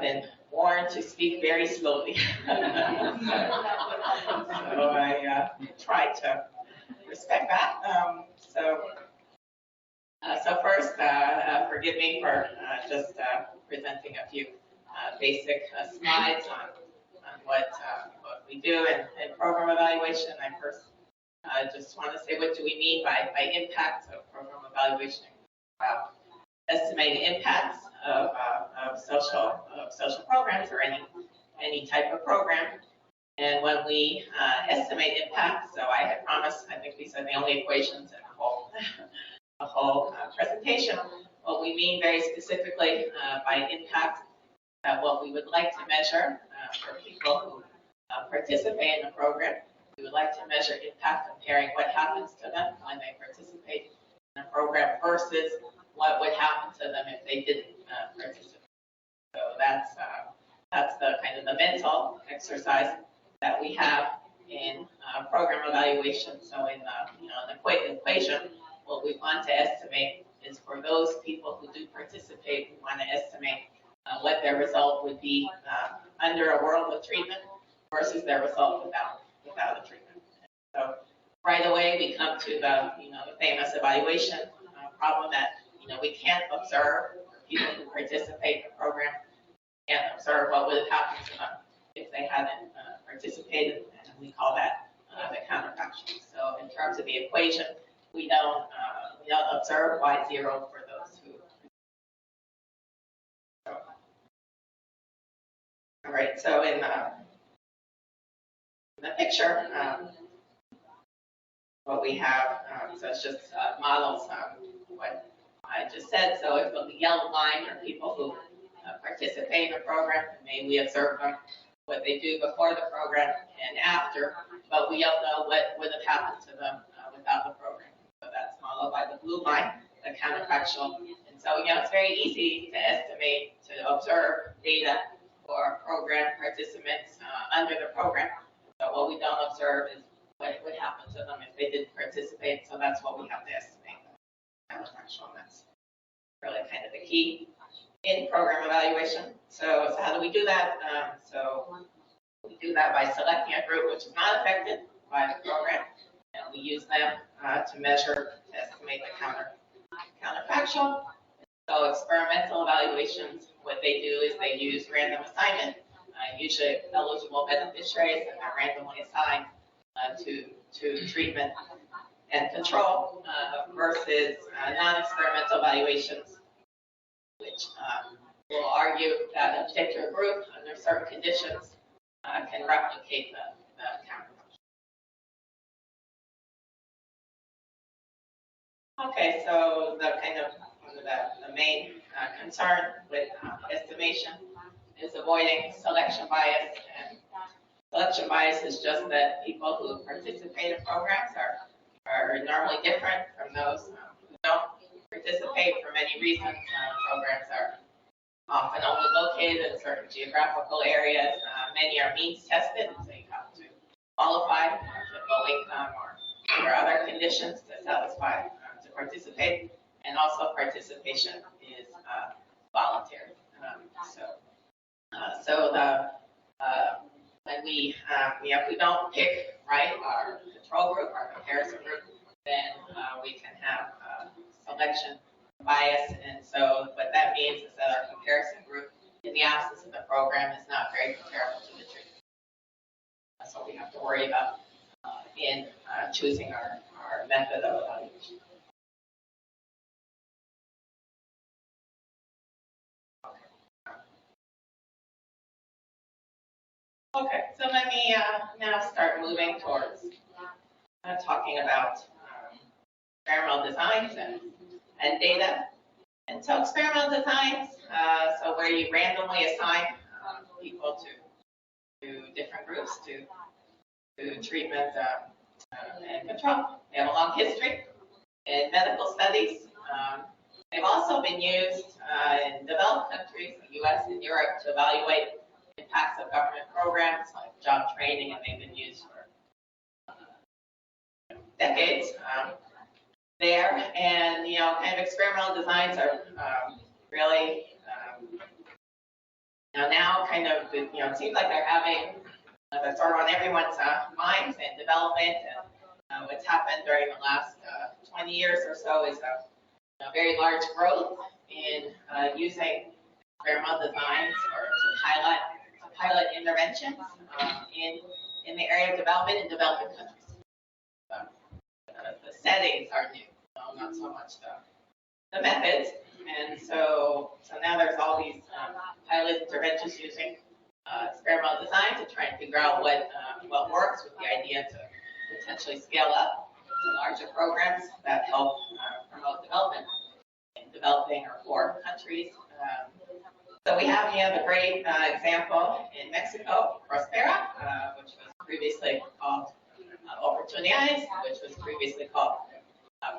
been warned to speak very slowly. So I try to respect that. So first, forgive me for just presenting a few basic slides on what we do in program evaluation. I first just want to say, what do we mean by impact of program evaluation? Estimating impacts of social programs or any type of program. And when we estimate impacts, so I had promised, I think these are the only equations in the whole presentation. What we mean very specifically by impact, what we would like to measure for people who participate in the program. We would like to measure impact comparing what happens to them when they participate in a program versus what would happen to them if they didn't participate. So that's the kind of the mental exercise that we have in program evaluation. So in the equation, what we want to estimate is for those people who do participate, we want to estimate what their result would be under a world of treatment versus their result without a treatment. So right away we come to the famous evaluation problem that we can't observe people who participate in the program, can't observe what would have happened to them if they hadn't participated, and we call that the counterfactual. So in terms of the equation, we don't observe y0 for those who. All right, so in the picture, what we have, so it's just models what I just said. So if the yellow line are people who participate in the program, maybe we observe them, what they do before the program and after, but we don't know what would have happened to them without the program. So that's modeled by the blue line, the counterfactual. And so, it's very easy to estimate, to observe data for program participants under the program. But what we don't observe is what would happen to them if they didn't participate. So that's what we have to estimate, counterfactual. And that's really kind of the key in program evaluation. So how do we do that? So we do that by selecting a group which is not affected by the program, and we use them to measure, to estimate the counterfactual. So experimental evaluations, what they do is they use random assignment, usually eligible beneficiaries, and they're randomly assigned to treatment and control versus non-experimental evaluations, which will argue that a particular group under certain conditions can replicate the counterfactual. Okay, so the kind of the main concern with estimation is avoiding selection bias. And selection bias is just that people who participate in programs are normally different from those who don't participate for many reasons. Programs are often only located in certain geographical areas. Many are means tested, so you have to qualify to low income or other conditions to satisfy to participate. And also participation is voluntary. When if we don't pick our control group, our comparison group, then we can have selection bias. And so what that means is that our comparison group, in the absence of the program, is not very comparable to the treatment. That's what we have to worry about in choosing our method of evaluation. Okay, so let me now start moving towards talking about experimental designs and data. And so experimental designs, so where you randomly assign people to different groups to treatment and control. They have a long history in medical studies. They've also been used in developed countries, the US and Europe, to evaluate impacts of government programs like job training, and they've been used for decades there. And kind of experimental designs are really now kind of, it seems like they're having that's sort of on everyone's minds and development. And what's happened during the last 20 years or so is a very large growth in using experimental designs or to pilot interventions in the area of development in developing countries. The settings are new, not so much the methods. And so now there's all these pilot interventions using experimental design to try and figure out what works, with the idea to potentially scale up to larger programs that help promote development in developing or poor countries. So we have the great example in Mexico, Prospera, which was previously called Oportunidades, which was previously called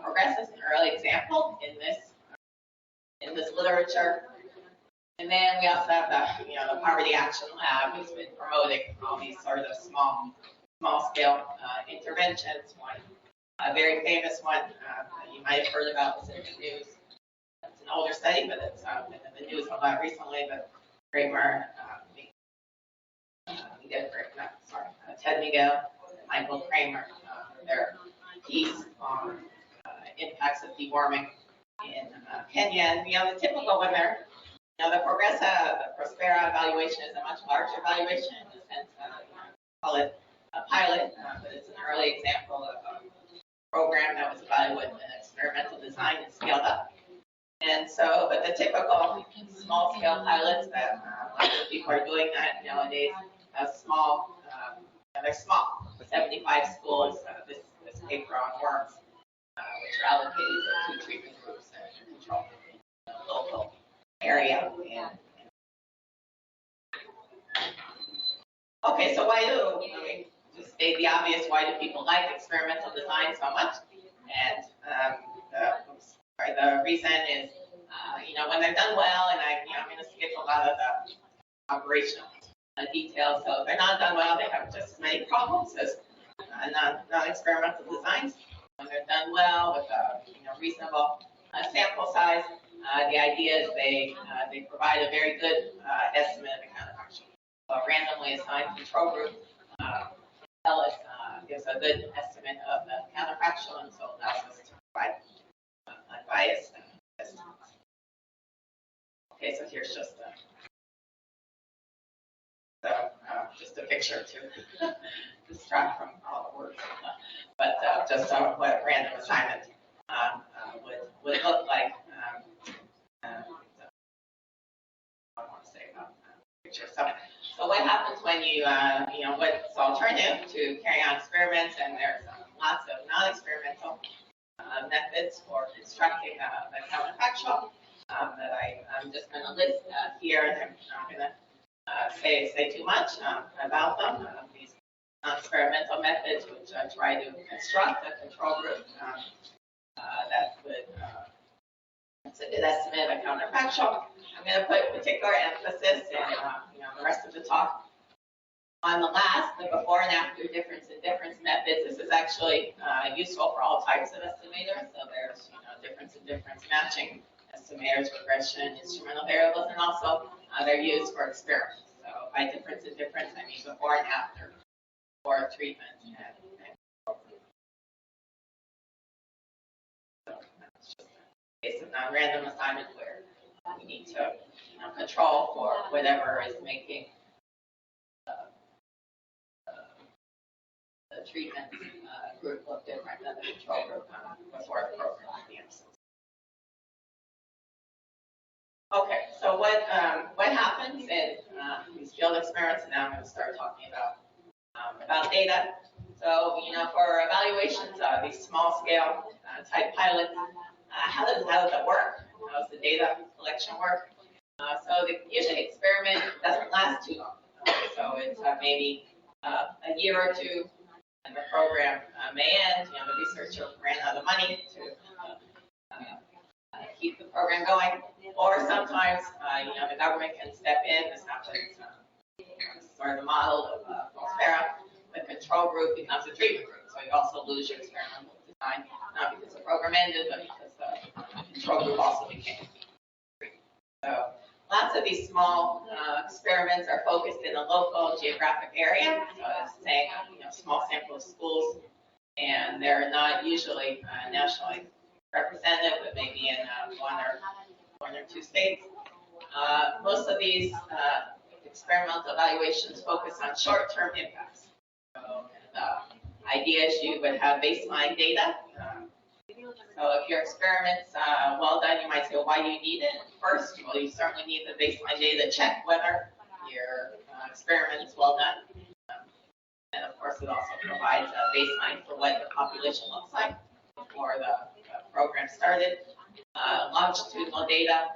Progress, is an early example in this literature. And then we also have the Poverty Action Lab, who's been promoting all these sort of small scale interventions. One very famous one you might have heard about was in the news. It's an older study, but it's been in the news a lot recently. But Ted Miguel, and Michael Kramer, their piece on impacts of dewarming in Kenya. And the typical when they're the Prospera evaluation is a much larger evaluation in the sense that call it a pilot, but it's an early example of a program that was evaluated in experimental design and scaled up. And so, but the typical small-scale pilots that lots of people are doing that nowadays have small, they're small. 75 schools, this paper on worms, which are allocated to 2 treatment groups and control local area. Okay, so why just state the obvious, why do people like experimental design so much? And the reason is, when they're done well, and I'm going to skip a lot of the operational details. So if they're not done well, they have just as many problems as non-experimental designs. When they're done well with a reasonable sample size, the idea is they provide a very good estimate of the counterfactual. So a randomly assigned control group gives a good estimate of the counterfactual, and so allows us to provide unbiased estimates. Okay, so here's just a picture to distract from all the words, but just what a random assignment would look like. I want to say about picture. So what happens when you, what's alternative to carrying out experiments, and there's lots of non-experimental methods for constructing the counterfactual that I'm just going to list here, and I'm not going to say too much about them. These non-experimental methods, which try to construct a control group that would it's a good estimate of counterfactual. I'm going to put particular emphasis in the rest of the talk on the last, the before and after difference in difference methods. This is actually useful for all types of estimators. So there's difference in difference matching estimators, regression, instrumental variables, and also they're used for experiments. So by difference in difference, I mean before and after for treatment and so that's just a case of non-random assignment where we need to control for whatever is making the treatment group look different than the control group before the program begins. Okay, so what happens in these field experiments? And now I'm going to start talking about data. So for evaluations, these small scale type pilots, how does it work? How does the data collection work? So usually the experiment doesn't last too long. So it's maybe a year or two, and the program may end. The researcher ran out of money to keep the program going, or sometimes the government can step in. This happens. Sort of the model of Prospera. The control group becomes a treatment group, so you also lose your experimental design, not because the program ended, but because the control group also became treatment. So lots of these small experiments are focused in a local geographic area. So it's saying, small sample of schools, and they're not usually nationally represented, but maybe in one or two states. Most of these experimental evaluations focus on short-term impacts. So the idea is you would have baseline data. So if your experiment's well done, you might say, well, why do you need it? First, well, you certainly need the baseline data to check whether your experiment is well done. And of course, it also provides a baseline for what the population looks like before the program started. Longitudinal data,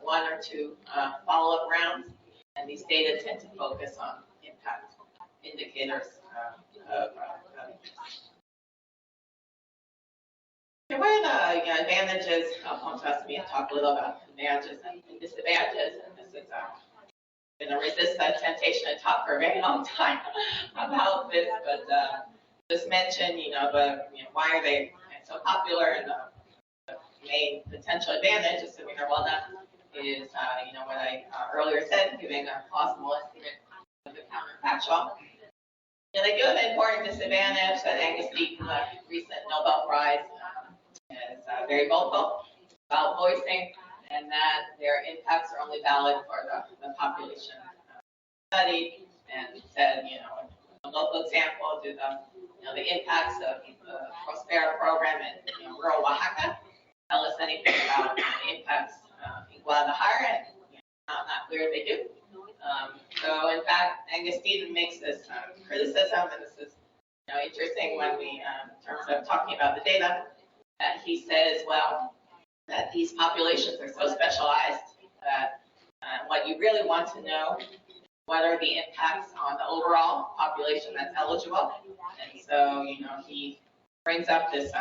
one or two follow-up rounds, and these data tend to focus on impact indicators of what are the advantages? I'll contrast me and talk a little about advantages and disadvantages. And this is going to resist that temptation to talk for a very long time about this, but just mention, why are they so popular, and the main potential advantage, assuming they're well done, is what I earlier said, giving a plausible estimate of the counterfactual. They do have an important disadvantage that Angus Deaton, the recent Nobel Prize, is very vocal about voicing, and that their impacts are only valid for the population studied, and said, in a local example, do the impacts of the Prospera program in rural Oaxaca tell us anything about the impacts in Guadalajara, and not clear they do. So in fact, Angus Deaton makes this criticism, and this is interesting when we, in terms of talking about the data, that he says, well, that these populations are so specialized that what you really want to know, what are the impacts on the overall population that's eligible. And so, he brings up this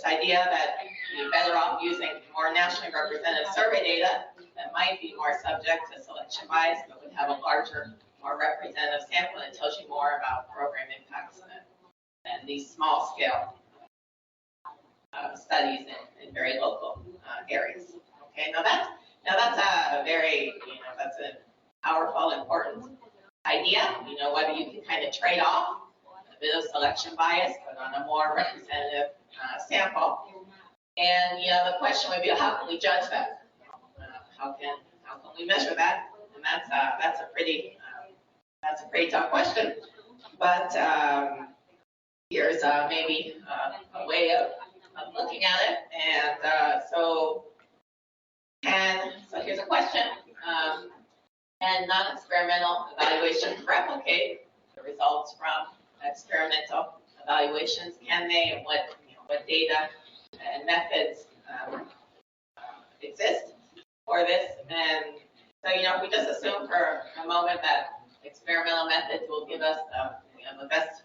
idea that you're better off using more nationally representative survey data that might be more subject to selection bias, but would have a larger, more representative sample that tells you more about program impacts than these small scale studies in very local areas. Okay, now that's a very, that's a powerful, important idea. Whether you can kind of trade off a bit of selection bias, but on a more representative sample. And the question would be, how can we judge that? How can we measure that? And that's a pretty tough question. But here's maybe a way of looking at it. And so here's a question. Can non-experimental evaluations replicate the results from experimental evaluations? Can they, and what data and methods exist for this? And so, if we just assume for a moment that experimental methods will give us the best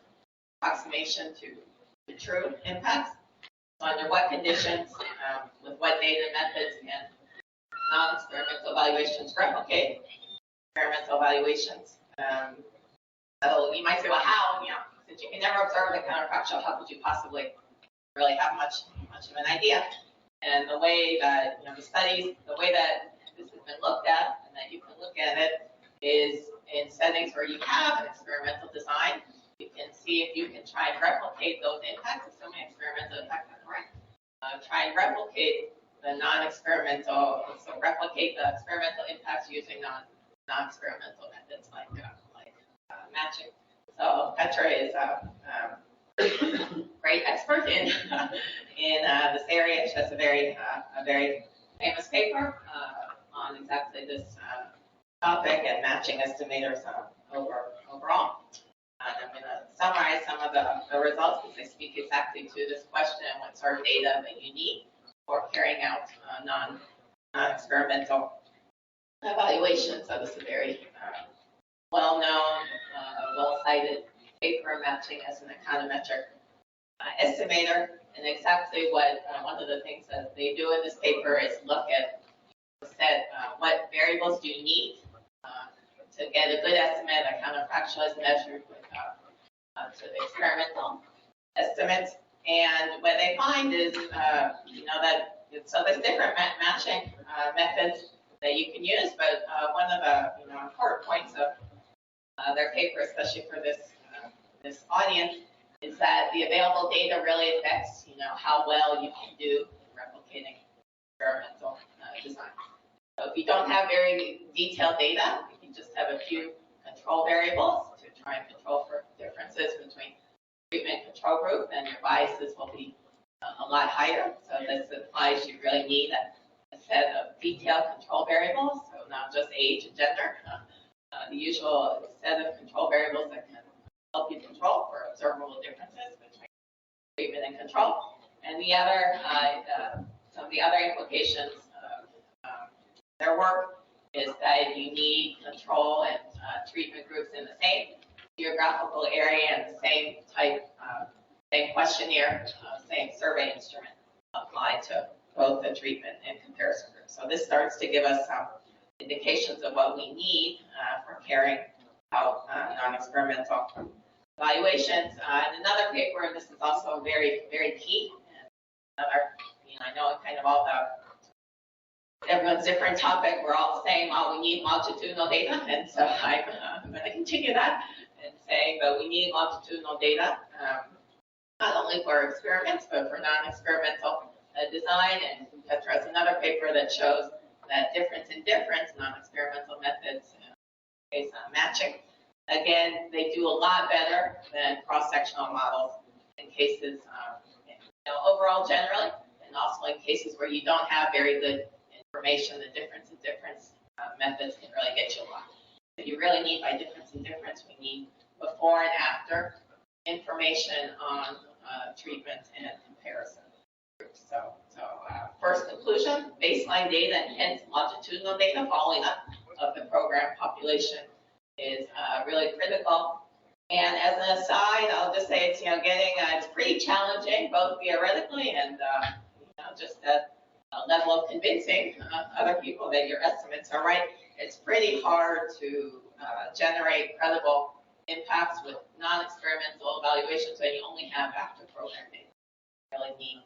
approximation to true impacts, so under what conditions, with what data methods can non-experimental evaluations replicate experimental evaluations? So you might say, well, how? Since you can never observe the counterfactual, how could you possibly really have much of an idea? And the way that the studies, the way that this has been looked at, and that you can look at it, is in settings where you have an experimental design. You can see if you can try and replicate those impacts, assuming experimental impacts are correct. Try and replicate the non-experimental, so replicate the experimental impacts using non-experimental methods like matching. So Petra is a great expert in this area. She has a very famous paper on exactly this topic and matching estimators overall. And I'm going to summarize some of the results because they speak exactly to this question and what sort of data that you need for carrying out non-experimental evaluation. So this is a very well-known, well-cited paper matching as an econometric estimator. And exactly what one of the things that they do in this paper is look at what variables do you need to get a good estimate. A counterfactual is measured with to the experimental estimates. And what they find is, that so there's different matching methods that you can use, but one of the important points of their paper, especially for this this audience, is that the available data really affects how well you can do in replicating experimental design. So if you don't have very detailed data, you can just have a few control variables to try and control for differences between treatment and control group, then your biases will be a lot higher. So this implies you really need a set of detailed control variables, so not just age and gender, the usual set of control variables that can help you control for observable differences between treatment and control. And the other, some of the other implications of their work is that you need control and treatment groups in the same geographical area and the same type, same questionnaire, same survey instrument applied to both the treatment and comparison groups. So this starts to give us some indications of what we need for carrying out non-experimental evaluations. In another paper, and this is also very, very key, and another, I know it's kind of all about everyone's different topic. We're all saying, well, we need longitudinal data, and so I'm going to continue that and saying that we need longitudinal data, not only for experiments, but for non-experimental design. And Petra has another paper that shows that difference in difference, non-experimental methods based on matching. Again, they do a lot better than cross-sectional models in cases, overall generally, and also in cases where you don't have very good information. The difference in difference methods can really get you a lot. So you really need, by difference in difference, we need before and after information on treatment and comparison groups. So first conclusion, baseline data and hence longitudinal data following up of the program population is really critical. And as an aside, I'll just say it's it's pretty challenging both theoretically and just a level of convincing other people that your estimates are right. It's pretty hard to generate credible impacts with non-experimental evaluations when you only have active program data. You really need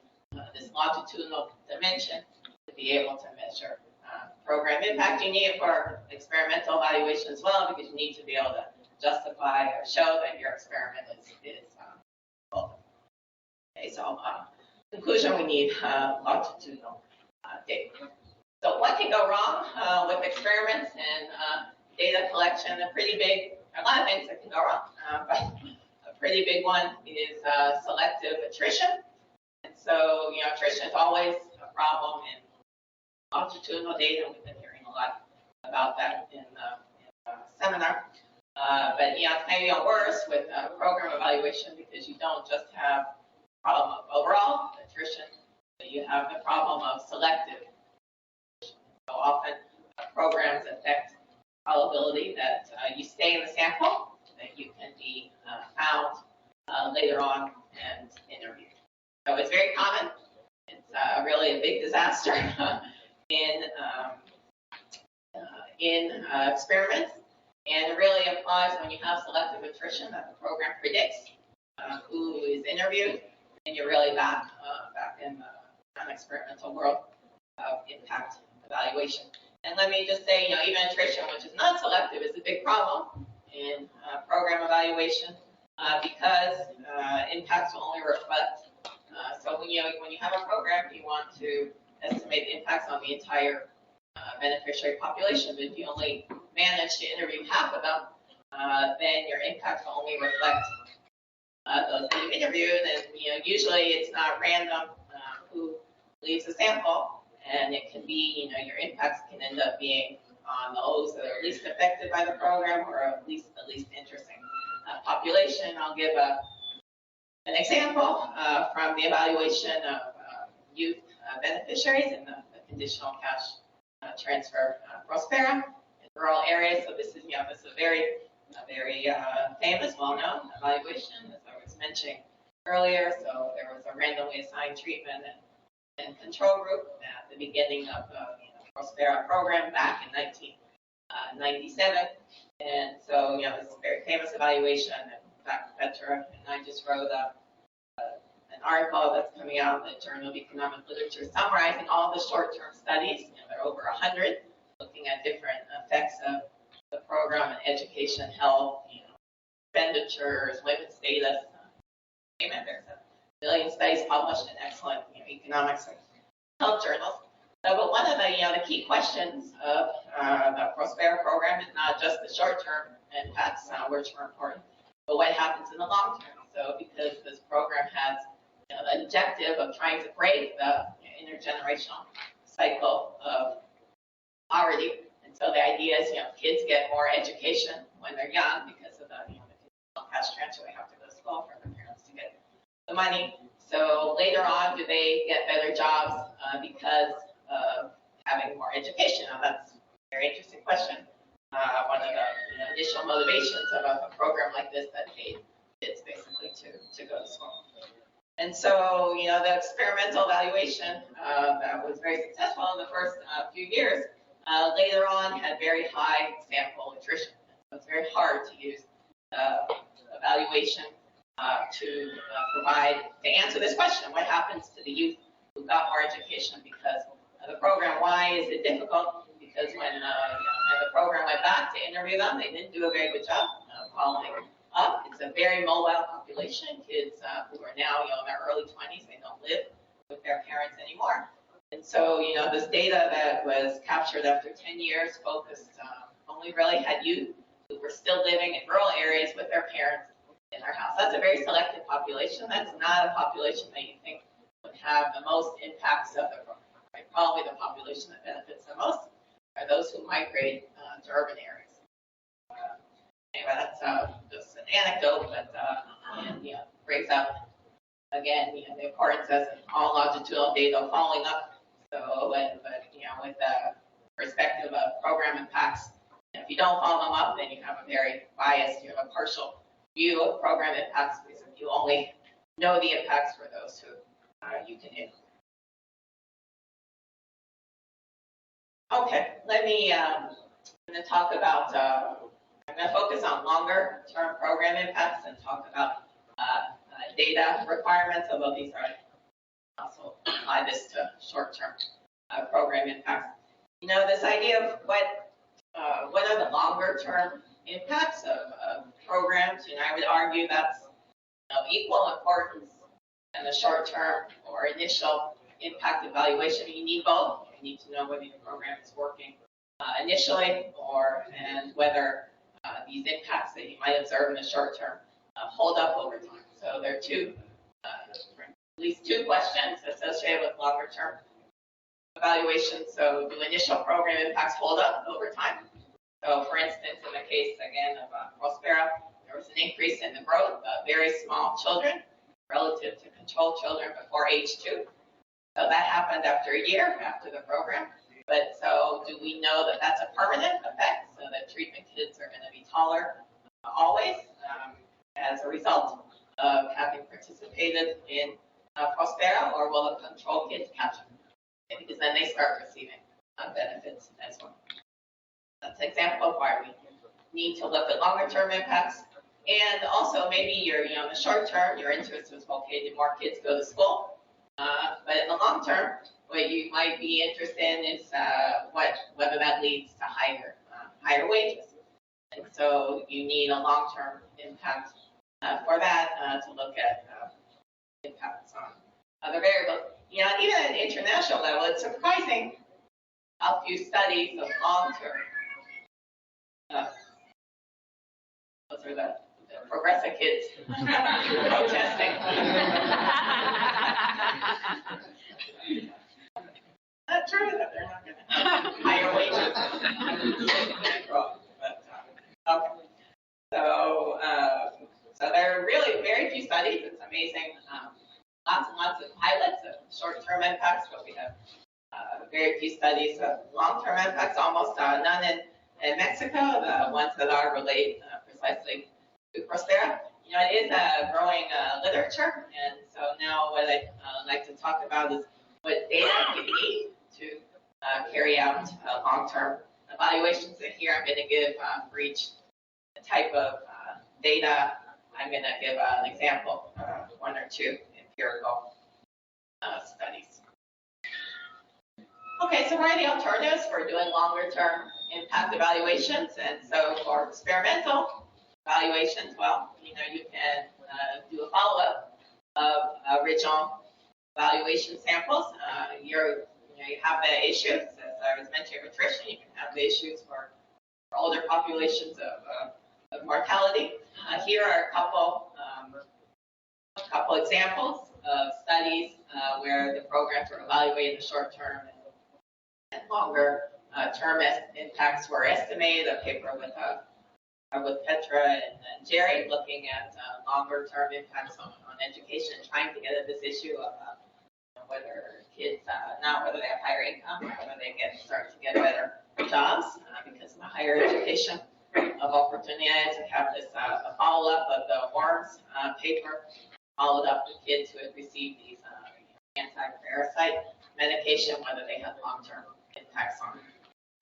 this longitudinal dimension to be able to measure program impact. You need it for experimental evaluation as well, because you need to be able to justify or show that your experiment is well. Okay, so conclusion, we need longitudinal data. So what can go wrong with experiments and data collection? A lot of things that can go wrong, but a pretty big one is selective attrition. And so, attrition is always a problem in longitudinal data. We've been hearing a lot about that in the seminar. But it's maybe worse with program evaluation, because you don't just have the problem of overall attrition, but you have the problem of selective attrition. So often programs affect probability that you stay in the sample, that you can be found later on and interviewed. So it's very common. It's really a big disaster in experiments, and it really applies when you have selective attrition that the program predicts who is interviewed, and you're really back in the non-experimental world of impact evaluation. And let me just say, even attrition, which is not selective, is a big problem in program evaluation because impacts will only reflect. So when you have a program, you want to estimate the impacts on the entire beneficiary population. But if you only manage to interview half of them, then your impacts will only reflect those that you've interviewed. And usually it's not random who leaves the sample. And it can be, your impacts can end up being on those that are least affected by the program or at least the least interesting population. I'll give an example from the evaluation of youth beneficiaries in the conditional cash transfer Prospera in rural areas. So this is, a very famous, well-known evaluation, as I was mentioning earlier. So there was a randomly assigned treatment and control group at the beginning of the Prospera program back in 1997. And so, this is a very famous evaluation. And Dr. Petra and I just wrote an article that's coming out in the Journal of Economic Literature summarizing all the short-term studies. There are over 100 looking at different effects of the program on education, health, expenditures, women's status. There's a million studies published in excellent economics and health journals. So, but one of the key questions of the Prospera program is not just the short-term impacts, which are important, but what happens in the long term. So because this program has the objective of trying to break the intergenerational cycle of poverty, and so the idea is kids get more education when they're young because of the cash transfer, they have to go to school for their parents to get the money. So later on, do they get better jobs because of having more education? Now that's a very interesting question. One of the initial motivations of a program like this that paid kids basically to go to school. And so, the experimental evaluation that was very successful in the first few years, later on had very high sample attrition. So it's very hard to use evaluation to answer this question: what happens to the youth who got more education because of the program? Why is it difficult? Because when the program went back to interview them, they didn't do a very good job following up. It's a very mobile population. Kids who are now in their early 20s, they don't live with their parents anymore. And so, this data that was captured after 10 years focused only really had youth who were still living in rural areas with their parents in their house. That's a very selective population. That's not a population that you think would have the most impacts of the program. Right? Probably the population that benefits the most are those who migrate to urban areas. Anyway, that's just an anecdote, but brings up again the importance as in all longitudinal data following up. So, with the perspective of program impacts, if you don't follow them up, then you have a very biased, you have a partial view of program impacts because you only know the impacts for those who you can influence. Okay, I'm going to talk about, I'm going to focus on longer term program impacts and talk about data requirements, although these are also apply this to short term program impacts. This idea of what are the longer term impacts of programs, I would argue that's equal importance in the short term or initial impact evaluation. You need both. You need to know whether the program is working initially and whether these impacts that you might observe in the short term hold up over time. So there are at least two questions associated with longer term evaluation. So do initial program impacts hold up over time? So for instance, in the case again of Prospera, there was an increase in the growth of very small children relative to control children before age 2. So that happened after a year after the program. But so do we know that that's a permanent effect, so that treatment kids are going to be taller always as a result of having participated in Prospera, or will the control kids catch up? Because then they start receiving benefits as well. That's an example of why we need to look at longer term impacts. And also maybe you're, in the short term, your interest was, okay, did more kids go to school? But in the long term, what you might be interested in is whether that leads to higher wages. And so you need a long-term impact for that to look at impacts on other variables. Even at an international level, it's surprising how few studies of long-term. Those are the progressive kids protesting. Not true that they're not going to have higher wages. Okay. So there are really very few studies. It's amazing. Lots and lots of pilots of short-term impacts, but we have very few studies of long-term impacts, almost none in Mexico. The ones that are relate precisely to Prospera. It is a growing literature, and so now what I'd like to talk about is what data you need to carry out long-term evaluations. And here I'm going to give for each type of data, I'm going to give an example, one or two empirical studies. Okay, so what are the alternatives for doing longer-term impact evaluations? And so for experimental evaluations, well, you can do a follow-up of original evaluation samples. You have the issues, as I was mentioning with Tricia, you can have the issues for older populations of mortality. Here are a couple examples of studies where the programs were evaluated in the short term and longer term impacts were estimated. A paper with Petra and Jerry looking at longer term impacts on education and trying to get at this issue of whether kids, not whether they have higher income, or whether they start to get better jobs because of the higher education of opportunity. To have this a follow-up of the WORMS paper, followed up with kids who had received these anti-parasite medication, whether they had long-term impacts on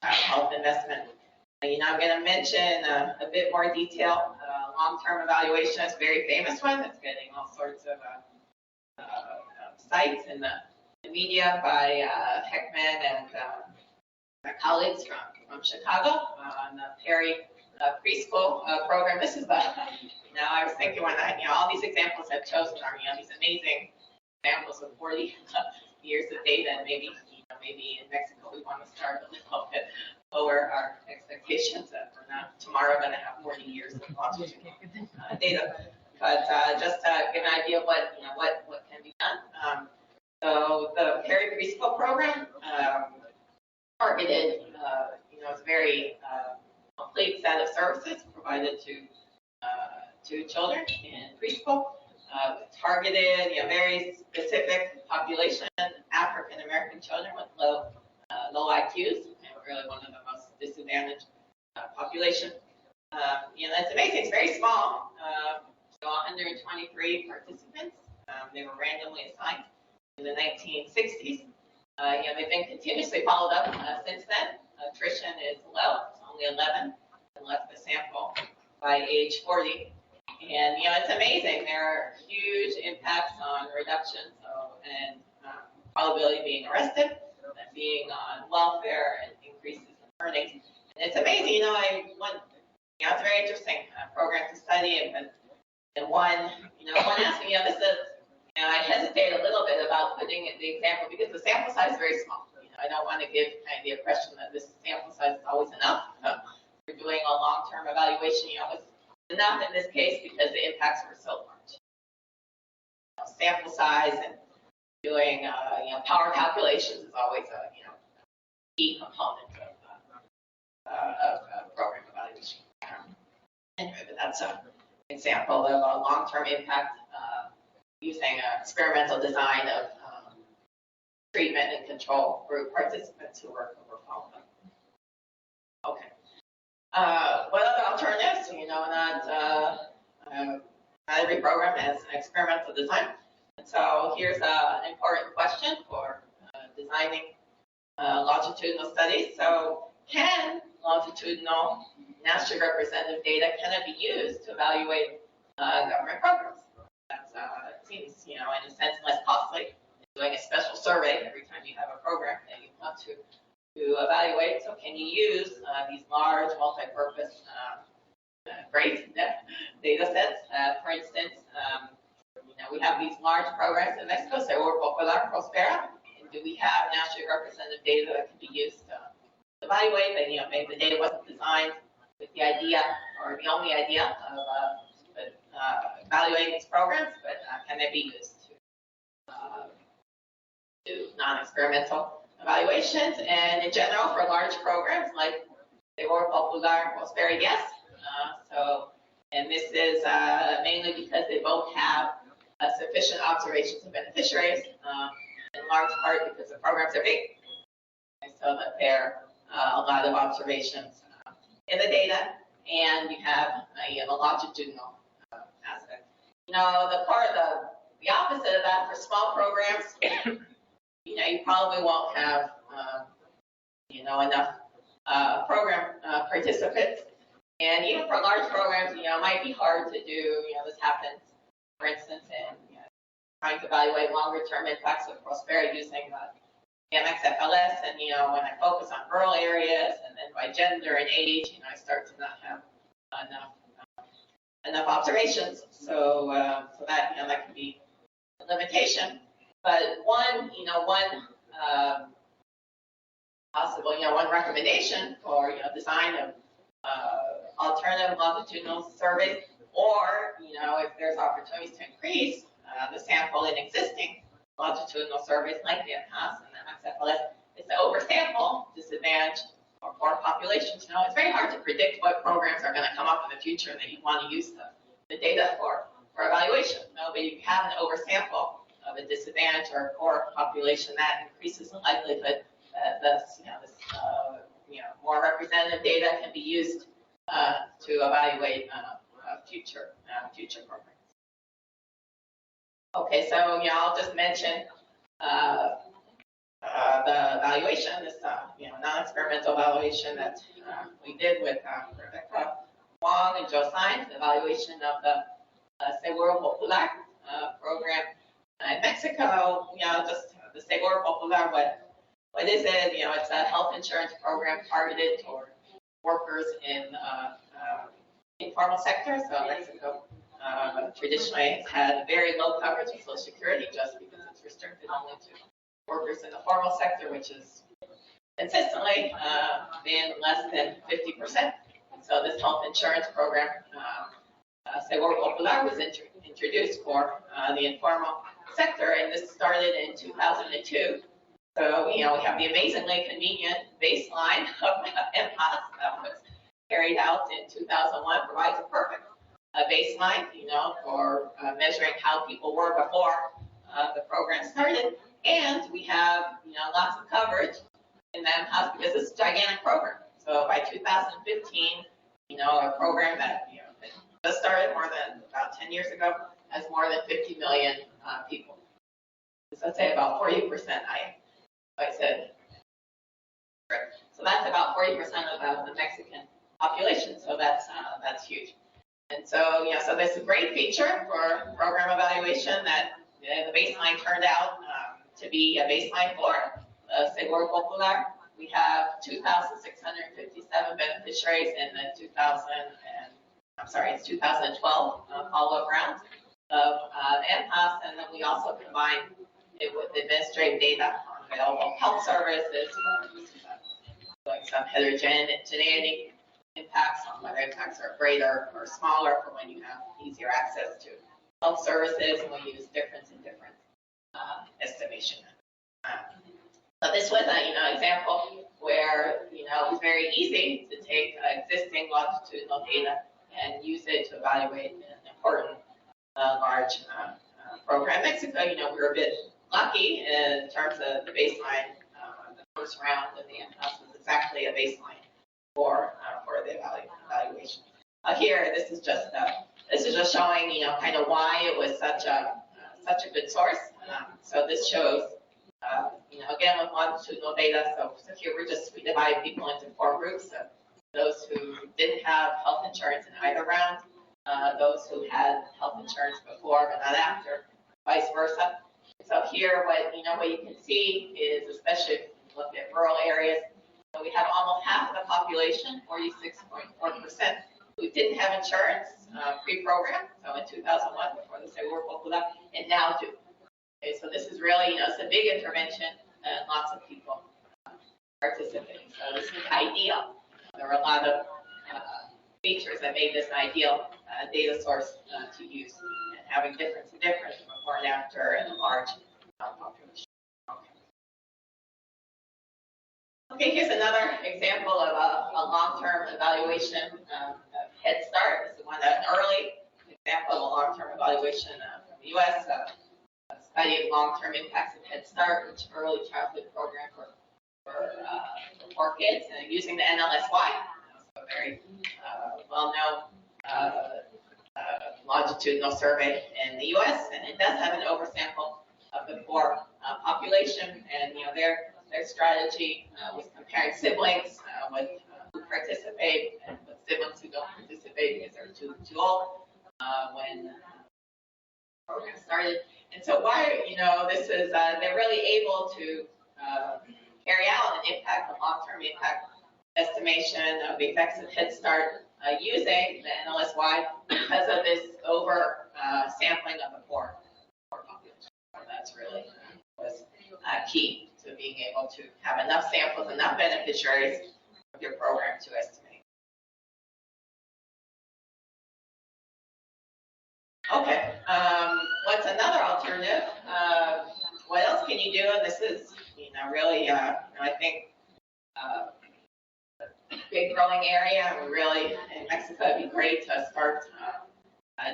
health investment. I'm going to mention a bit more detail. Long-term evaluation is a very famous one. It's getting all sorts of sites in the media by Heckman and colleagues from Chicago on the Perry preschool program. This is I was thinking when all these examples I've chosen are these amazing examples of 40 years of data, and maybe in Mexico we want to start a little bit lower our expectations that we're not tomorrow going to have 40 years of longitudinal data. But just to give an idea of what can be done. So the Perry preschool program targeted, it's a very complete set of services provided to children in preschool. Targeted, very specific population, African American children with low IQs, really one of the most disadvantaged population. It's amazing. It's very small. So 123 participants. They were randomly assigned in the 1960s. They've been continuously followed up since then. Attrition is low. It's only 11 and left the sample by age 40. And, it's amazing. There are huge impacts on reductions and probability of being arrested, and being on welfare, and increases in earnings. And it's amazing. It's a very interesting program to study. And one asked me, this is, I hesitate a little bit about putting in the example because the sample size is very small. I don't want to give the impression that this sample size is always enough. We're doing a long-term evaluation, it's enough in this case because the impacts were so large. Sample size and doing power calculations is always a key component of program evaluation. Anyway, but that's an example of a long-term impact using an experimental design of treatment and control group participants who were followed up. Okay. What other alternatives? Not every program has an experimental design. And so here's an important question for designing longitudinal studies. So can longitudinal nationally representative data, can it be used to evaluate government programs? That's, it seems, in a sense, less costly than doing a special survey every time you have a program that you want to evaluate. So can you use these large multi-purpose great data sets? For instance, we have these large programs in Mexico, so we're Popular, Prospera. And do we have nationally representative data that can be used to evaluate? But maybe the data wasn't designed with the idea or the only idea of evaluating these programs, but can they be used to do non-experimental evaluations? And in general, for large programs like they were Popular, Prospera, yes. And this is mainly because they both have sufficient observations of beneficiaries, in large part because the programs are big, and so that there are a lot of observations in the data, and you have a longitudinal aspect. The opposite of that for small programs, you probably won't have enough program participants. And even for large programs, it might be hard to do, this happens, for instance, in trying to evaluate longer term impacts of Prospera using MXFLS, and when I focus on rural areas and then by gender and age, I start to not have enough observations. So that that can be a limitation. But one possible one recommendation for design of alternative longitudinal surveys, or if there's opportunities to increase the sample in existing longitudinal surveys like the MPAS and the MXFLS, is to oversample disadvantaged or poor populations. It's very hard to predict what programs are going to come up in the future that you want to use the data for evaluation. But you have an oversample of a disadvantaged or poor population, that increases the likelihood that this more representative data can be used to evaluate future programs. Okay, so I'll just mention the evaluation, this non-experimental evaluation that we did with Rebecca Wong and Joe Saenz, the evaluation of the Seguro Popular program in Mexico. Just the Seguro Popular, what is it? It's a health insurance program targeted toward workers in informal sector. So Mexico traditionally has had very low coverage of Social Security, just because it's restricted only to workers in the formal sector, which is consistently been less than 50%. So this health insurance program, Seguro Popular, was introduced for the informal sector, and this started in 2002. So we have the amazingly convenient baseline of MPAS that was carried out in 2001, provides a perfect baseline, for measuring how people were before the program started. And we have, lots of coverage in the MPAS because it's a gigantic program. So by 2015, a program that, just started more than about 10 years ago, has more than 50 million people. So let's say about 40%, I said. So that's about 40% of the Mexican population. So that's huge. And so, so there's a great feature for program evaluation that the baseline turned out to be a baseline for Seguro Popular. We have 2,657 beneficiaries in the 2012 follow-up round of MPAS, and then we also combined it with administrative data on available health services, like some heterogeneity impacts on whether impacts are greater or smaller for when you have easier access to health services, and we use difference in difference estimation. So this was an example where it was very easy to take existing longitudinal data and use it to evaluate an important large program. Mexico, we were a bit lucky in terms of the baseline. The first round of the MPAS was exactly a baseline for the evaluation. Here, this is just showing kind of why it was such a good source. So this shows again with longitudinal data. So here we divide people into 4 groups. So those who didn't have health insurance in either round, those who had health insurance before but not after, vice versa. So here, what you can see is, especially if you look at rural areas, so we have almost half of the population, 46.4%, who didn't have insurance pre-program. So in 2001, before the Seguro Popular, and now do. Okay, so this is really, it's a big intervention, and lots of people participating. So this is ideal. There are a lot of features that made this an ideal data source to use, and having difference before and after in a large population. Okay, here's another example of a long-term evaluation of Head Start. This is an early example of a long-term evaluation from the U.S. A study of long-term impacts of Head Start, which is an early childhood program for poor kids, and using the NLSY, so a very well-known longitudinal survey in the U.S., and it does have an oversample of the poor population, and their strategy was comparing siblings who participate and with siblings who don't participate because they're too old when the program started. And so why, this is, they're really able to carry out an impact, a long-term impact estimation of the effects of Head Start using the NLSY because of this over sampling of the poor population. So that's really was key to being able to have enough samples, enough beneficiaries of your program to estimate. Okay, what's another alternative? What else can you do? And this is, really, I think, big growing area. We really, in Mexico, it'd be great to start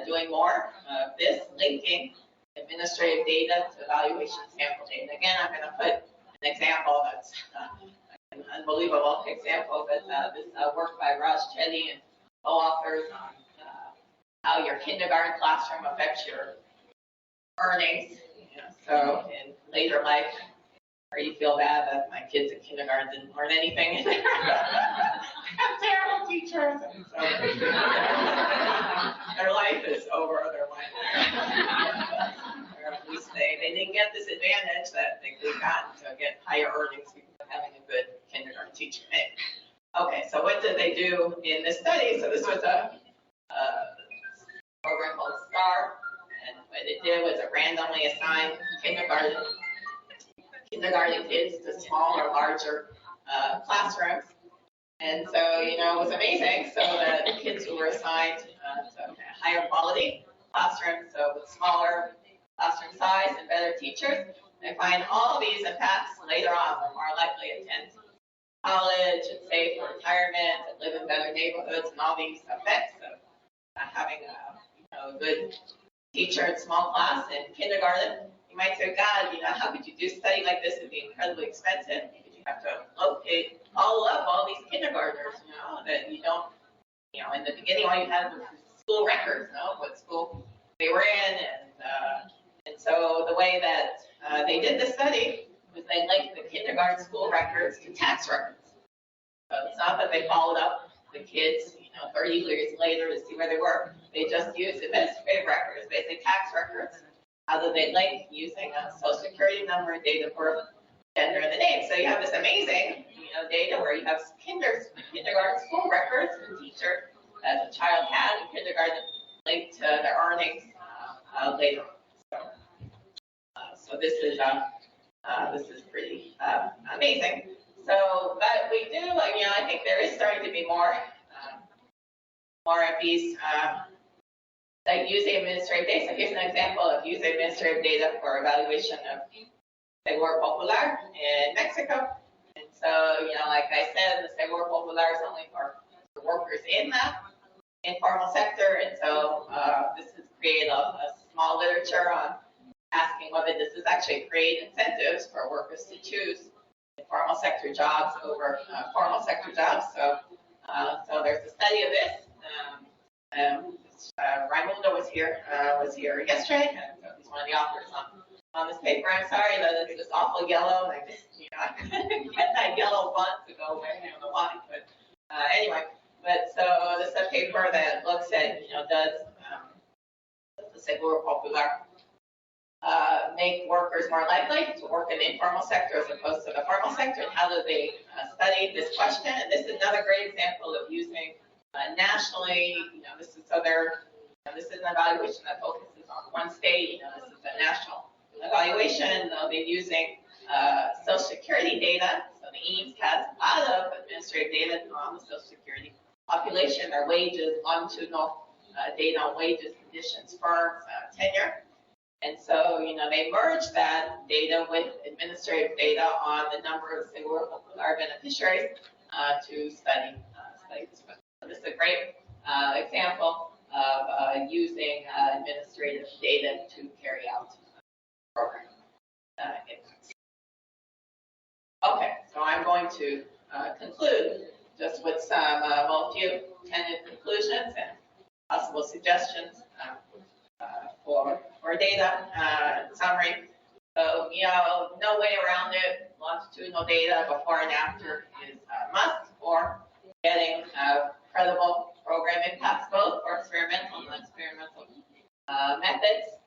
doing more of this, linking administrative data to evaluation sample data. Again, I'm going to put an example that's an unbelievable example, but this work by Raj Chetty and co-authors on how your kindergarten classroom affects your earnings. So in later life, or you feel bad that my kids in kindergarten didn't learn anything. Have terrible teachers. And so their life is over. Their life. Or at least they didn't get this advantage that they could have gotten to get higher earnings because of having a good kindergarten teacher. Okay, so what did they do in this study? So this was a program called STAR, and what it did was it randomly assigned kindergarten kids to smaller, larger classrooms. And so, it was amazing. So the kids who were assigned to higher quality classrooms, so with smaller classroom size and better teachers, they find all these impacts later on. They're more likely to attend college and save for retirement and live in better neighborhoods, and all these effects of having a good teacher in small class in kindergarten. You might say, God, how could you do a study like this? It'd be incredibly expensive. You have to locate, follow up all these kindergartners, that you don't, in the beginning, all you had was school records, what school they were in. And so the way that they did the study was they linked the kindergarten school records to tax records. So it's not that they followed up the kids, 30 years later to see where they were. They just used administrative records, basic tax records. How did they link using a social security number, date of birth, gender, and the name? So you have this amazing, data where you have kindergarten school records and teacher that the child had in kindergarten linked to their earnings later on. So this is pretty amazing. So, but we do, I think there is starting to be more of these like using administrative data. So here's an example of using administrative data for evaluation of Seguro Popular in Mexico. And so, like I said, the Seguro Popular is only for workers in the informal sector. And so this has created a small literature on asking whether this is actually create incentives for workers to choose informal sector jobs over formal sector jobs. So there's a study of this. Raimundo was here yesterday, and so he's one of the authors on this paper. I'm sorry that it's just awful yellow, and I just, I couldn't get that yellow font to go away. I don't know why, but anyway. But so this is a paper that looks at, does the Seguro Popular make workers more likely to work in the informal sector as opposed to the formal sector, and how do they study this question? And this is another great example of using nationally, this is this is an evaluation that focuses on one state. This is a national evaluation. They'll be using Social Security data. So the EAMS has a lot of administrative data on the Social Security population, their wages, longitudinal data on wages, conditions, firms, tenure. And so, they merge that data with administrative data on the number of Seguro Popular beneficiaries to study this question. So this is a great example of using administrative data to carry out program impacts. Okay, so I'm going to conclude just with some, a few tentative conclusions and possible suggestions for data summary. So, no way around it. Longitudinal data before and after is a must for getting credible program impacts, both for experimental and non-experimental methods.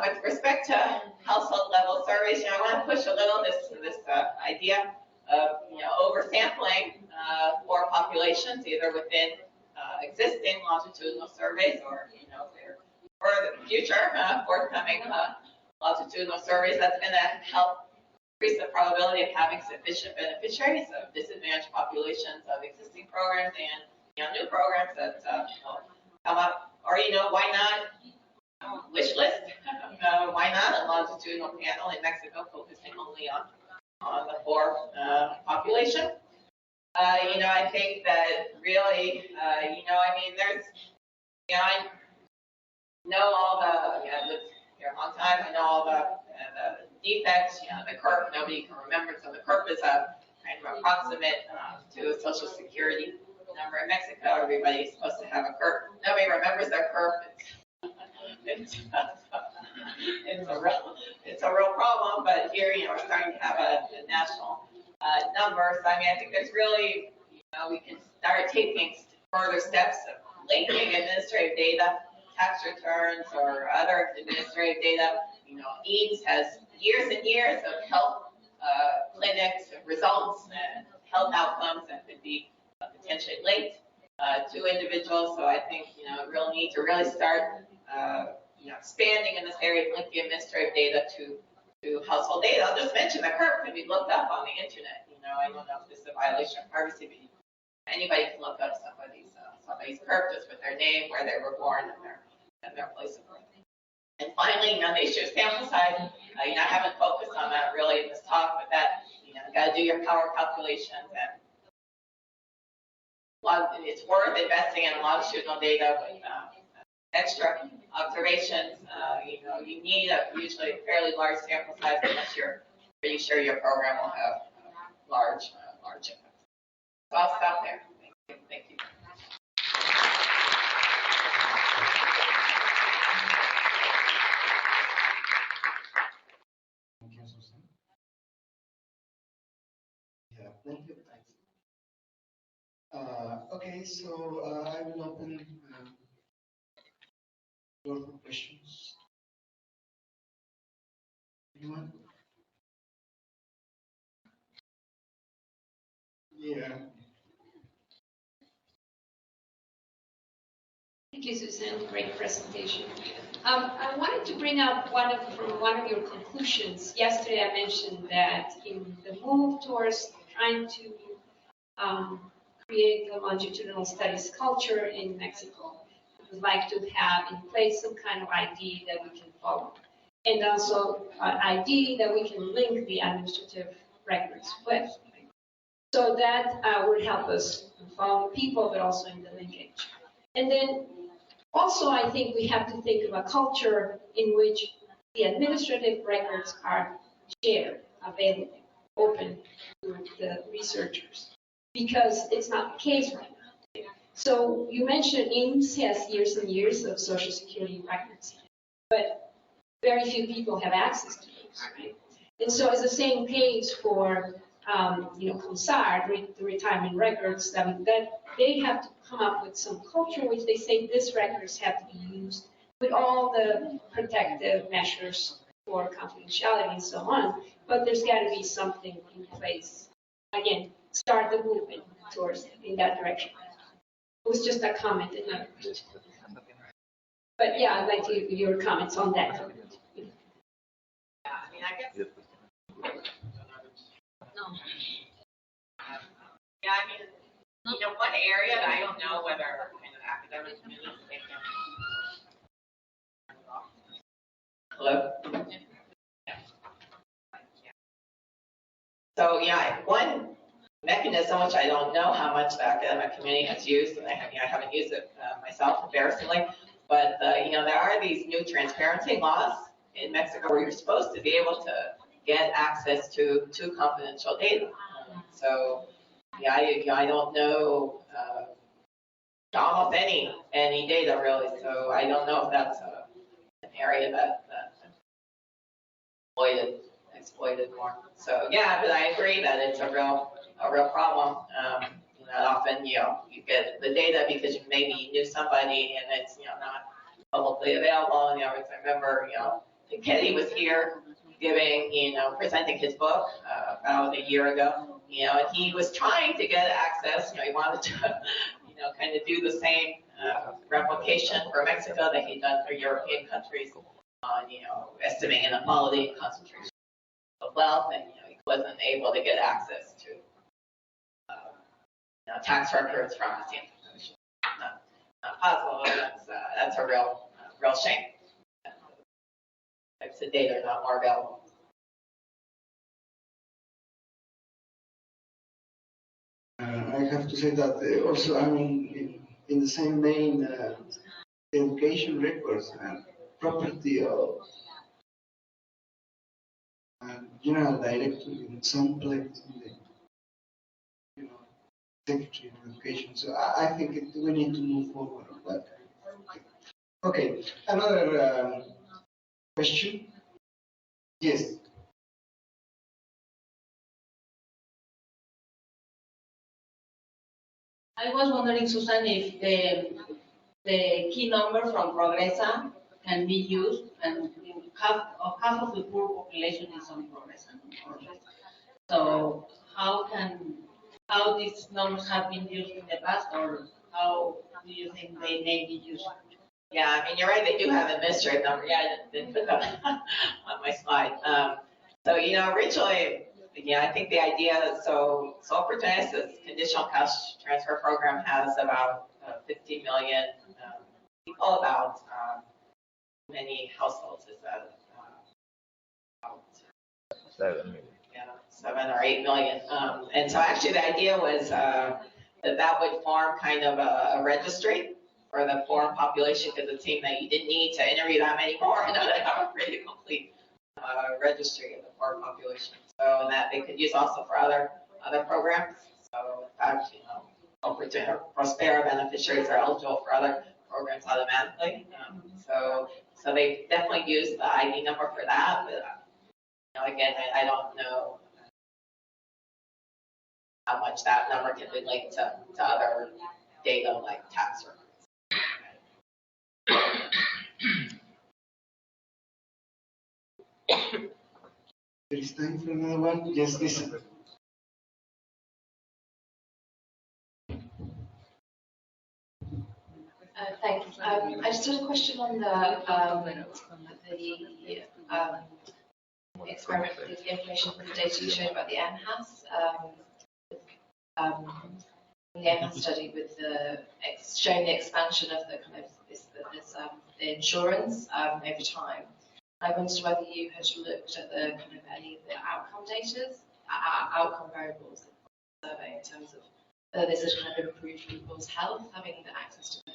With respect to household level surveys, I want to push a little this idea of oversampling for populations, either within existing longitudinal surveys or for the future forthcoming longitudinal surveys. That's going to help increase the probability of having sufficient beneficiaries of disadvantaged populations of existing programs and new programs that will come up. Or why not? Wish list. Why not a longitudinal panel in Mexico focusing only on the poor population? I think that really, there's, I know all the, lived here a long time. I know all the defects. The CURP, nobody can remember. So the CURP is a kind of approximate to a Social Security number in Mexico. Everybody's supposed to have a CURP. Nobody remembers their CURP. It's a real problem, but here, we're starting to have a national number. So, I think there's really, we can start taking further steps of linking administrative data, tax returns, or other administrative data. EADS has years and years of health clinics, results, and health outcomes that could be potentially linked to individuals. So I think, real need to really start expanding in this area of linking administrative data to household data. I'll just mention the CURP can be looked up on the internet. I don't know if this is a violation of privacy, but anybody can look up somebody's CURP just with their name, where they were born, and their place of birth. And finally, the issue of sample size. I haven't focused on that really in this talk, but that you got to do your power calculations, and it's worth investing in longitudinal data with extra observations. You need usually a fairly large sample size unless you're pretty sure your program will have large impact. So I'll stop there. Thank you. Thank you, Susan. Yeah, thank you. Okay, so I will open floor for questions. Anyone? Yeah. Thank you, Susan. Great presentation. I wanted to bring up from one of your conclusions. Yesterday, I mentioned that in the move towards trying to create a longitudinal studies culture in Mexico, we would like to have in place some kind of ID that we can follow, and also an ID that we can link the administrative records with. So that would help us follow people, but also in the linkage. And then also, I think we have to think of a culture in which the administrative records are shared, available, open to the researchers, because it's not the case right now. So you mentioned IMSS has years and years of Social Security records, but very few people have access to those, right? And so it's the same page for CONSAR, the retirement records, that they have to come up with some culture which they say these records have to be used with all the protective measures for confidentiality and so on. But there's got to be something in place. Again, start the movement towards in that direction. It was just a comment. But yeah, I'd like to hear your comments on that. Yeah, I guess. No. Yeah, one area that I don't know whether kind of academic communities they can. Hello? Yeah. So one mechanism which I don't know how much the academic community has used, and I haven't used it myself, embarrassingly, but there are these new transparency laws in Mexico where you're supposed to be able to get access to confidential data. So I don't know almost any data really. So I don't know if that's an area that exploited more. So but I agree that it's a real problem. That often you get the data because maybe you knew somebody and it's not publicly available. And, I remember, Kennedy was here giving, presenting his book about a year ago, and he was trying to get access. He wanted to, kind of do the same replication for Mexico that he'd done for European countries on, estimating inequality and concentration of wealth, and, he wasn't able to get access to, tax records from the State Commission. Not possible. That's a real shame. Types of data are not more available. I have to say that also, in the same vein, education records and property of general director in some place in the, Secretary of Education. So I think we need to move forward on that. Okay, another question. Yes. I was wondering, Susan, if the key number from Progresa can be used, and half of the poor population is on Progresa. So how these numbers have been used in the past, or how do you think they may be used? Yeah, you're right. They do have an administrative number. Yeah, I didn't put that on my slide. So, originally, I think the idea, so Genesis conditional cash transfer program has about 50 million people. About many households is that? About 7 million. Yeah, 7 or 8 million. And so actually the idea was that would form kind of a registry for the foreign population, because it seemed that you didn't need to interview that many more in order to have a pretty complete registry of the foreign population. So that they could use also for other programs. So in fact, Prospera beneficiaries are eligible for other programs automatically. So they definitely use the ID number for that. But again, I don't know how much that number can be linked to other data like tax records. There is time for another one. Yes, listen. Thanks. I just had a question on the experiment with the information from the data you showed about the NHAS. The NHAS study with showing the expansion of the kind of the insurance over time. I wondered whether you had looked at the kind of any of the outcome outcome variables in the survey in terms of whether this has kind of improved people's health, having the access to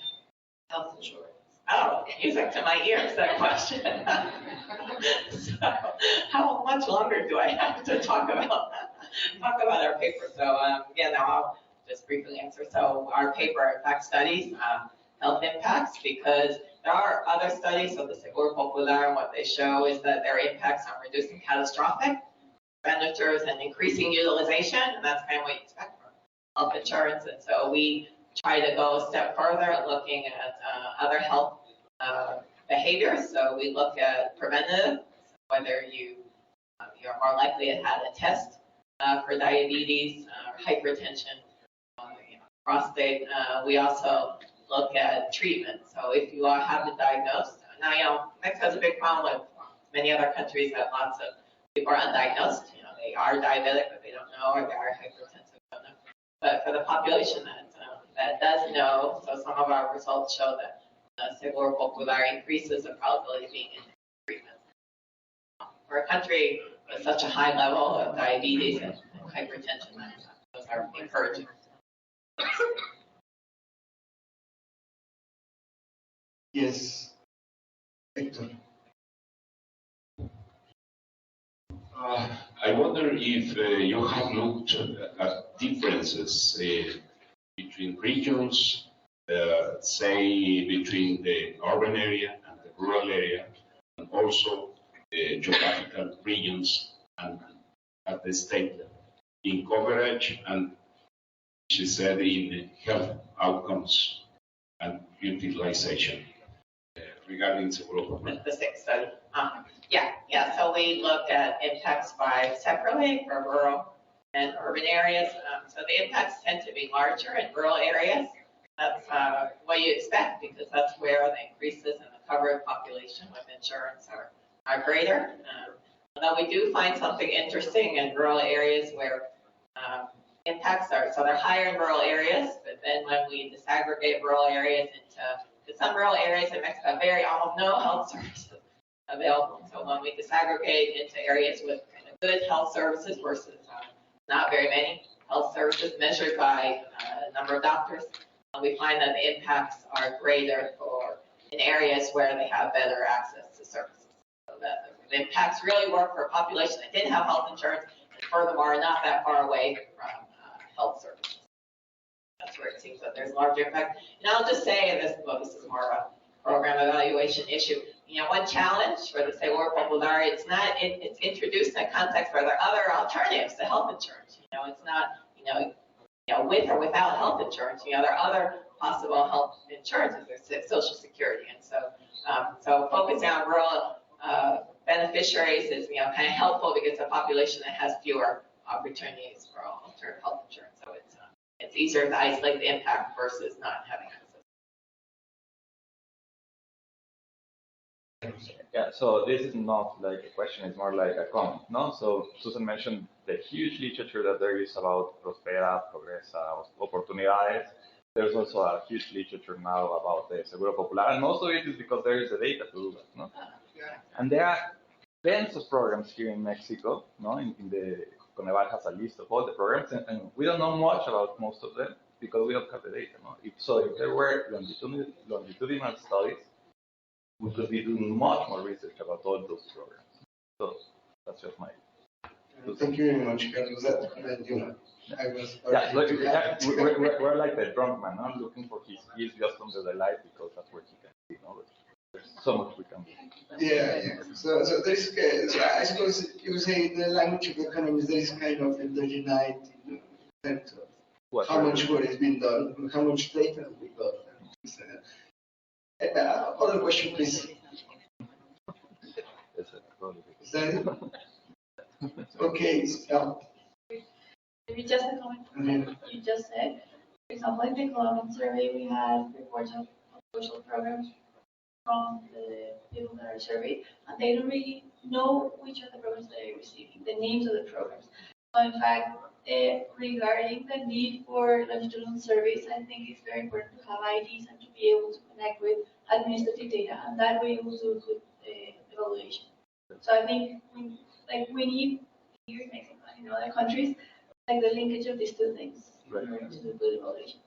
health insurance. Oh, music to my ears, that question. So, how much longer do I have to talk about our paper? So, I'll just briefly answer. So, our paper, in fact, studies health impacts, because there are other studies. So, the Seguro Popular, and what they show is that there are impacts on reducing catastrophic expenditures and increasing utilization, and that's kind of what you expect from health insurance. And so, we try to go a step further, looking at other health behaviors. So we look at preventative, whether you're more likely to have a test for diabetes, hypertension, prostate. We also look at treatment. So if you have been diagnosed, now Mexico has a big problem with many other countries that lots of people are undiagnosed. They are diabetic, but they don't know, or they are hypertensive, don't know. But for the population that does know, so some of our results show that Seguro Popular increases the probability of being in treatment. For a country with such a high level of diabetes and hypertension, those are encouraging. Yes, Hector. I wonder if you have looked at differences between regions, say between the urban area and the rural area, and also the geographical regions and at the state level, in coverage and, she said, in health outcomes and utilization regarding Seguro Popular. The sixth study. Yeah. So we looked at impacts by separately for rural and urban areas. So the impacts tend to be larger in rural areas. That's what you expect because that's where the increases in the covered population with insurance are greater. Although we do find something interesting in rural areas where impacts are, so they're higher in rural areas, but then when we disaggregate rural areas into some rural areas in Mexico have almost no health services available. So when we disaggregate into areas with kind of good health services versus not very many health services measured by number of doctors, we find that the impacts are greater in areas where they have better access to services. So that the impacts really work for a population that didn't have health insurance, and furthermore, not that far away from health services. That's where it seems that there's larger impact. And I'll just say, and this is more of a program evaluation issue. One challenge for the Seguro Popular, it's introduced in a context where there are other alternatives to health insurance. It's not, with or without health insurance. There are other possible health insurances. There's Social Security, and so focusing on rural beneficiaries is kind of helpful because it's a population that has fewer opportunities for alternative health insurance. So it's easier to isolate the impact versus not having access. Yeah, so this is not like a question, it's more like a comment, no? So Susan mentioned the huge literature that there is about Prospera, Progresa, Oportunidades. There's also a huge literature now about the Seguro Popular, and most of it is because there is the data to do that, no? And there are tens of programs here in Mexico, no? In the Coneval has a list of all the programs, and we don't know much about most of them because we don't have the data, no? If there were longitudinal studies, we could be doing much more research about all those programs. So that's just my. Thank you very much, Carlos. I was. We're like the drunk man, not looking for his keys just under the light because that's where he can see. There's so much we can do. Yeah. So there's, I suppose you would say in the language of economics there is kind of indigenite in terms of how much work has been done, how much data we got. Other question, please. Is that it? Okay. Maybe just a comment on what you just said. For example, in the Colombian survey, we had reports of social programs from the people that are surveyed, and they don't really know which of the programs they're receiving, the names of the programs. So in fact, regarding the need for longitudinal surveys, I think it's very important to have IDs and to be able to connect with administrative data, and that way also good evaluation. So I think we need here in Mexico and in other countries, like the linkage of these two things in order to do good evaluation.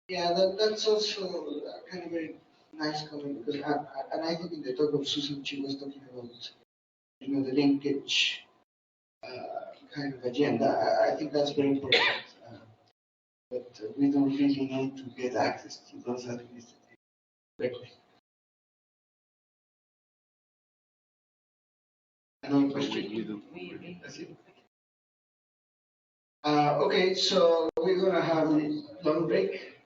Yeah, that's also kind of very nice comment because, and I think in the talk of Susan, she was talking about, the linkage kind of agenda. I think that's very important. But we don't really need to get access to those administrative records. Another question? You do. That's it. Okay, so we're going to have a long break.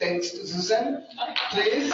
Thanks to Susan. Please.